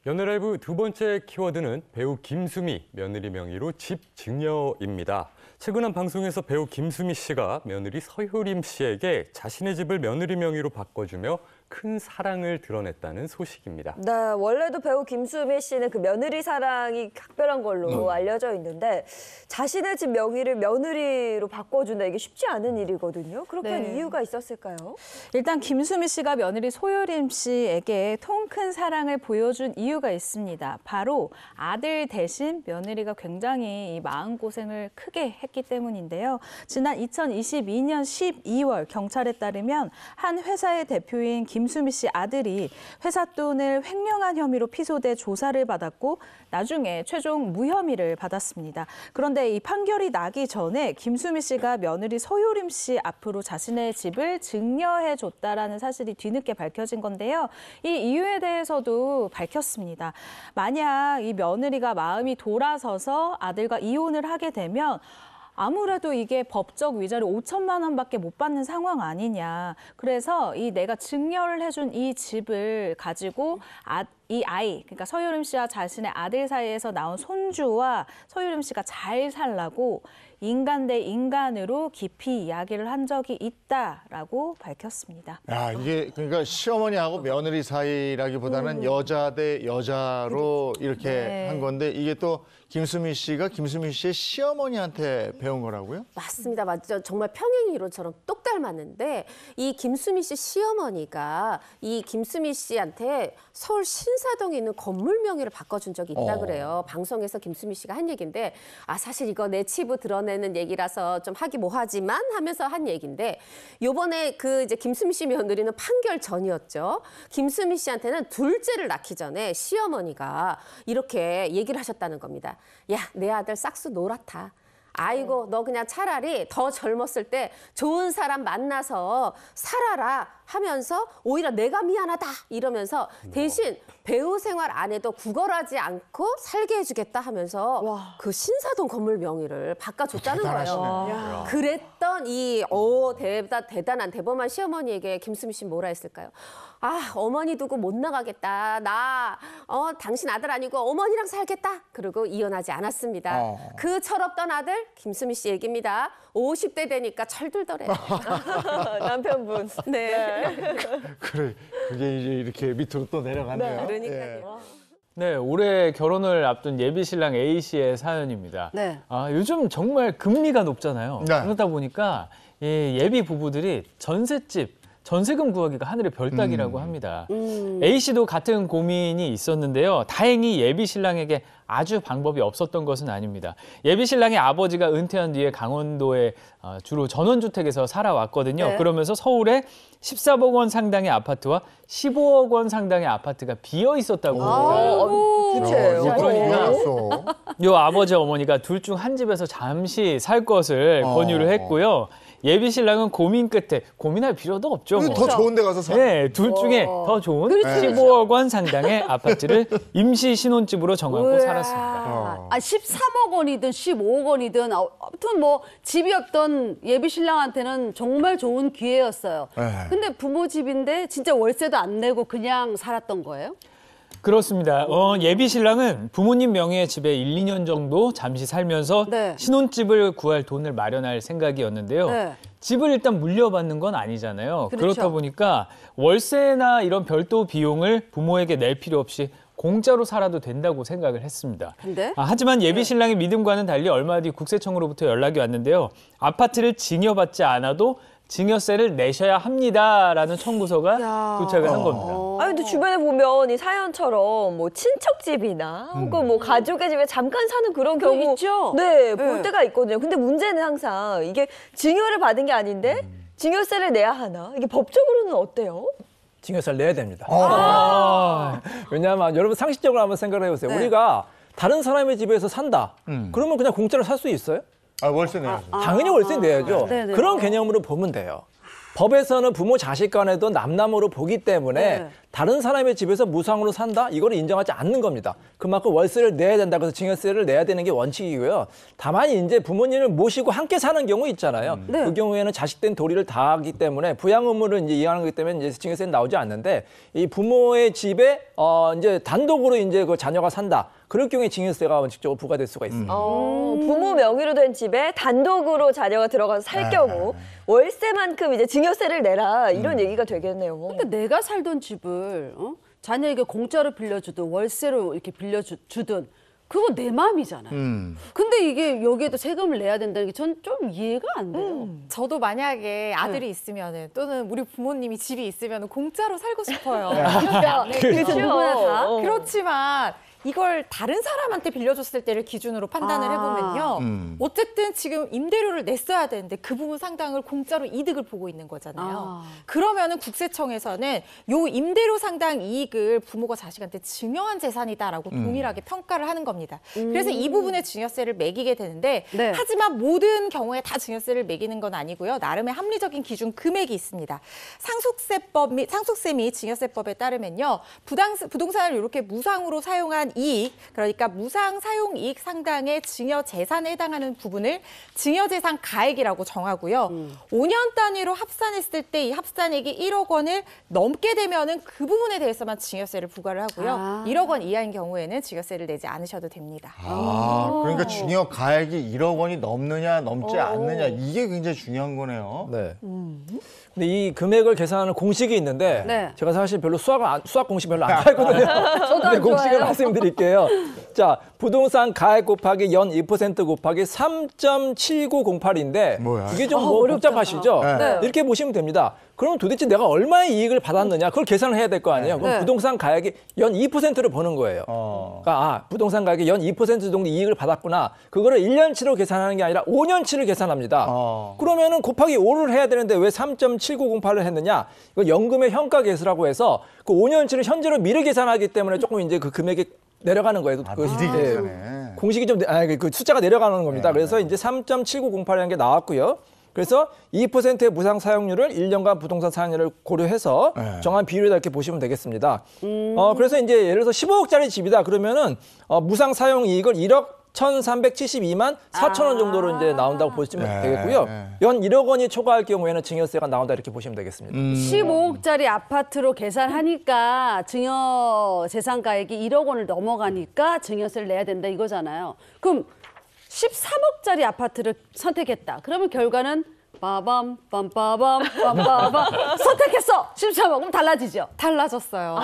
며느라이브 두 번째 키워드는 배우 김수미, 며느리 명의로 집 증여입니다. 최근 한 방송에서 배우 김수미 씨가 며느리 서효림 씨에게 자신의 집을 며느리 명의로 바꿔주며 큰 사랑을 드러냈다는 소식입니다. 네, 원래도 배우 김수미 씨는 그 며느리 사랑이 각별한 걸로 알려져 있는데 자신의 집 명의를 며느리로 바꿔준다, 이게 쉽지 않은 일이거든요. 그렇게 한 이유가 있었을까요? 일단 김수미 씨가 며느리 소효림 씨에게 통 큰 사랑을 보여준 이유가 있습니다. 바로 아들 대신 며느리가 굉장히 이 마음고생을 크게 했기 때문인데요. 지난 2022년 12월 경찰에 따르면 한 회사의 대표인 김수미 씨 아들이 회사 돈을 횡령한 혐의로 피소돼 조사를 받았고 나중에 최종 무혐의를 받았습니다. 그런데 이 판결이 나기 전에 김수미 씨가 며느리 서효림 씨 앞으로 자신의 집을 증여해줬다라는 사실이 뒤늦게 밝혀진 건데요. 이 이유에 대해서도 밝혔습니다. 만약 이 며느리가 마음이 돌아서서 아들과 이혼을 하게 되면 아무래도 이게 법적 위자료 5천만 원밖에 못 받는 상황 아니냐. 그래서 이 내가 증여를 해준 이 집을 가지고 이 아이, 그러니까 서효림 씨와 자신의 아들 사이에서 나온 손주와 서효림 씨가 잘 살라고 인간 대 인간으로 깊이 이야기를 한 적이 있다라고 밝혔습니다. 야, 이게 그러니까 시어머니하고 며느리 사이라기보다는 여자 대 여자로 이렇게 한 건데 이게 또 김수미 씨가 김수미 씨의 시어머니한테 배운 거라고요? 맞습니다. 맞죠. 정말 평행이론처럼 똑 닮았는데 이 김수미 씨 시어머니가 이 김수미 씨한테 서울 신사동에 있는 건물 명의를 바꿔준 적이 있다 그래요. 방송에서 김수미 씨가 한 얘기인데 사실 이거 내 치부 드러내는 얘기라서 좀 하기 뭐하지만 하면서 한 얘기인데 요번에 그 이제 김수미 씨 며느리는 판결 전이었죠. 김수미 씨한테는 둘째를 낳기 전에 시어머니가 이렇게 얘기를 하셨다는 겁니다. 야, 내 아들 싹수 노랗다. 아이고, 너 그냥 차라리 더 젊었을 때 좋은 사람 만나서 살아라 하면서 오히려 내가 미안하다 이러면서 대신 배우 생활 안 해도 구걸하지 않고 살게 해주겠다 하면서 그 신사동 건물 명의를 바꿔줬다는 거예요. 그랬던 이 대단한 대범한 시어머니에게 김수미 씨는 뭐라 했을까요? 어머니 두고 못 나가겠다. 나 당신 아들 아니고 어머니랑 살겠다. 그리고 이혼하지 않았습니다. 그 철없던 아들 김수미 씨 얘기입니다. 50대 되니까 철들더래요. 남편분. 네. 그래, 그게 이제 이렇게 밑으로 또 내려가네요. 그러니까요. 네, 올해 결혼을 앞둔 예비 신랑 A 씨의 사연입니다. 네. 요즘 정말 금리가 높잖아요. 네. 그러다 보니까 이 예비 부부들이 전세금 구하기가 하늘의 별따기라고 합니다. A 씨도 같은 고민이 있었는데요. 다행히 예비 신랑에게 아주 방법이 없었던 것은 아닙니다. 예비 신랑의 아버지가 은퇴한 뒤에 강원도에 주로 전원주택에서 살아왔거든요. 네. 그러면서 서울에 14억 원 상당의 아파트와 15억 원 상당의 아파트가 비어 있었다고 합니다. 구체예요. 그러니까 요 아버지 어머니가 둘 중 한 집에서 잠시 살 것을 권유를 했고요. 예비 신랑은 고민 끝에 고민할 필요도 없죠. 더 좋은 데 가서 사. 네, 둘 중에 더 좋은 15억 원 상당의 아파트를 임시 신혼집으로 정하고 살았습니다. 13억 원이든 15억 원이든 아무튼 뭐 집이 없던 예비 신랑한테는 정말 좋은 기회였어요. 근데 부모 집인데 진짜 월세도 안 내고 그냥 살았던 거예요? 그렇습니다. 예비 신랑은 부모님 명의의 집에 1, 2년 정도 잠시 살면서 신혼집을 구할 돈을 마련할 생각이었는데요. 집을 일단 물려받는 건 아니잖아요. 그렇죠. 그렇다 보니까 월세나 이런 별도 비용을 부모에게 낼 필요 없이 공짜로 살아도 된다고 생각을 했습니다. 근데? 하지만 예비 신랑의 믿음과는 달리 얼마 뒤 국세청으로부터 연락이 왔는데요. 아파트를 증여받지 않아도 증여세를 내셔야 합니다라는 청구서가 도착을 한 겁니다. 근데 주변에 보면 이 사연처럼 뭐 친척집이나 혹은 뭐 가족의 집에 잠깐 사는 그런 경우 있죠? 네, 볼 때가 있거든요. 근데 문제는 항상 이게 증여를 받은 게 아닌데 증여세를 내야 하나? 이게 법적으로는 어때요? 증여세를 내야 됩니다. 왜냐하면 여러분 상식적으로 한번 생각을 해보세요. 우리가 다른 사람의 집에서 산다. 그러면 그냥 공짜로 살 수 있어요? 월세 내야죠. 당연히 월세 내야죠. 네네. 그런 개념으로 보면 돼요. 법에서는 부모 자식 간에도 남남으로 보기 때문에 네. 다른 사람의 집에서 무상으로 산다? 이거를 인정하지 않는 겁니다. 그만큼 월세를 내야 된다고 해서 증여세를 내야 되는 게 원칙이고요. 다만 이제 부모님을 모시고 함께 사는 경우 있잖아요. 네. 그 경우에는 자식된 도리를 다하기 때문에 부양 의무를 이제 이해하는 거기 때문에 이제 증여세는 나오지 않는데 이 부모의 집에 이제 단독으로 이제 그 자녀가 산다. 그럴 경우에 증여세가 원칙적으로 부과될 수가 있습니다. 부모 명의로 된 집에 단독으로 자녀가 들어가서 살 경우 월세만큼 이제 증여세를 내라 이런 얘기가 되겠네요. 근데 내가 살던 집을 자녀에게 공짜로 빌려주든 월세로 이렇게 빌려주든 그거 내 마음이잖아요. 근데 이게 여기에도 세금을 내야 된다는 게 전 좀 이해가 안 돼요. 저도 만약에 아들이 있으면은 또는 우리 부모님이 집이 있으면은 공짜로 살고 싶어요. 그렇죠. 누구나 다. 그렇지만 이걸 다른 사람한테 빌려줬을 때를 기준으로 판단을 해보면요. 어쨌든 지금 임대료를 냈어야 되는데 그 부분 상당을 공짜로 이득을 보고 있는 거잖아요. 그러면은 국세청에서는 요 임대료 상당 이익을 부모가 자식한테 증여한 재산이다라고 동일하게 평가를 하는 겁니다. 그래서 이 부분에 증여세를 매기게 되는데 네. 하지만 모든 경우에 다 증여세를 매기는 건 아니고요. 나름의 합리적인 기준 금액이 있습니다. 상속세 및 증여세법에 따르면요. 부동산을 이렇게 무상으로 사용한 이익, 그러니까 무상 사용 이익 상당의 증여 재산에 해당하는 부분을 증여 재산 가액이라고 정하고요. 5년 단위로 합산했을 때 이 합산액이 1억 원을 넘게 되면은 그 부분에 대해서만 증여세를 부과를 하고요. 1억 원 이하인 경우에는 증여세를 내지 않으셔도 됩니다. 그러니까 증여 가액이 1억 원이 넘느냐 넘지 않느냐 이게 굉장히 중요한 거네요. 네. 근데 이 금액을 계산하는 공식이 있는데 네. 제가 사실 별로 수학 공식 별로 안 좋아하거든요. 근데 공식을 말씀드릴게요. 자, 부동산 가액 곱하기 연 2% 곱하기 3.7908인데 뭐야? 이게 좀 뭐 복잡하시죠? 네. 이렇게 보시면 됩니다. 그럼 도대체 내가 얼마의 이익을 받았느냐 그걸 계산을 해야 될 거 아니에요. 그럼 네. 부동산 가액이 연 2%를 버는 거예요. 그러니까 부동산 가액이 연 2% 정도 이익을 받았구나. 그거를 1년치로 계산하는 게 아니라 5년치를 계산합니다. 그러면은 곱하기 5를 해야 되는데 왜 3.7908을 했느냐? 이거 연금의 현가 계수라고 해서 그 5년치를 현재로 미리 계산하기 때문에 조금 이제 그 금액이 내려가는 거예요. 미리 계산해. 공식이 좀 그 숫자가 내려가는 겁니다. 그래서 이제 3.7908이라는 게 나왔고요. 그래서 2%의 무상 사용률을 1년간 부동산 사용률을 고려해서 정한 비율이다 이렇게 보시면 되겠습니다. 그래서 이제 예를 들어서 15억짜리 집이다 그러면은 무상 사용 이익을 1억 1,372만 4천 원 정도로 이제 나온다고 보시면 되겠고요. 연 1억 원이 초과할 경우에는 증여세가 나온다 이렇게 보시면 되겠습니다. 15억짜리 아파트로 계산하니까 증여 재산가액이 1억 원을 넘어가니까 증여세를 내야 된다 이거잖아요. 그럼 13억짜리 아파트를 선택했다. 그러면 결과는 빠밤 빰빠밤 빰빠밤 선택했어. 13억. 그럼 달라지죠? 달라졌어요.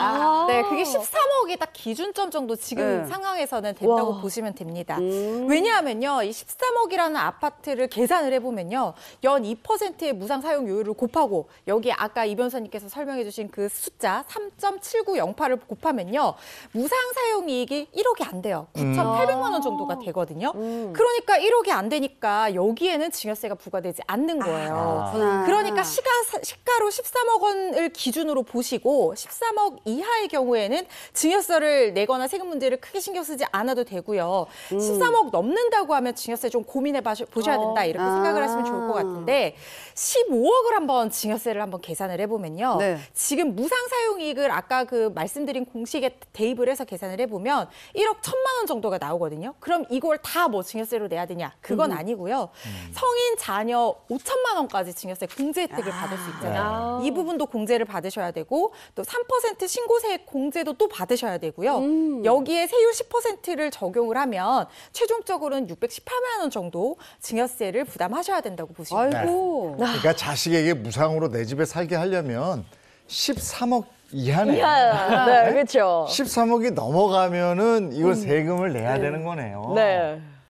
네, 그게 13억이 딱 기준점 정도 지금 네. 상황에서는 된다고 보시면 됩니다. 왜냐하면요, 이 13억이라는 아파트를 계산을 해보면요, 연 2%의 무상 사용료율을 곱하고 여기 아까 이 변호사님께서 설명해주신 그 숫자 3.7908을 곱하면요, 무상 사용 이익이 1억이 안 돼요. 9,800만 원 정도가 되거든요. 그러니까 1억이 안 되니까 여기에는 증여세가 부과되지 않는 거예요. 그러니까 시가로 13억 원을 기준으로 보시고 13억 이하의 경우에는 증여세를 내거나 세금 문제를 크게 신경 쓰지 않아도 되고요. 13억 넘는다고 하면 증여세 좀 고민해 보셔야 된다 이렇게 생각을 하시면 좋을 것 같은데 15억을 한번 증여세를 한번 계산을 해보면요. 네. 지금 무상 사용 이익을 아까 그 말씀드린 공식에 대입을 해서 계산을 해보면 1억 1,000만 원 정도가 나오거든요. 그럼 이걸 다 뭐 증여세로 내야 되냐? 그건 아니고요. 성인 자녀 5천만 원까지 증여세 공제 혜택을 받을 수 있잖아요. 이 부분도 공제를 받으셔야 되고 또 3% 신고세액 공제도 또 받으셔야 되고요. 여기에 세율 10%를 적용을 하면 최종적으로는 618만 원 정도 증여세를 부담하셔야 된다고 보시면 돼요. 아이고. 그러니까 자식에게 무상으로 내 집에 살게 하려면 13억 이하네. 네, 그렇죠. 13억이 넘어가면은 이거 세금을 내야 되는 거네요. 네.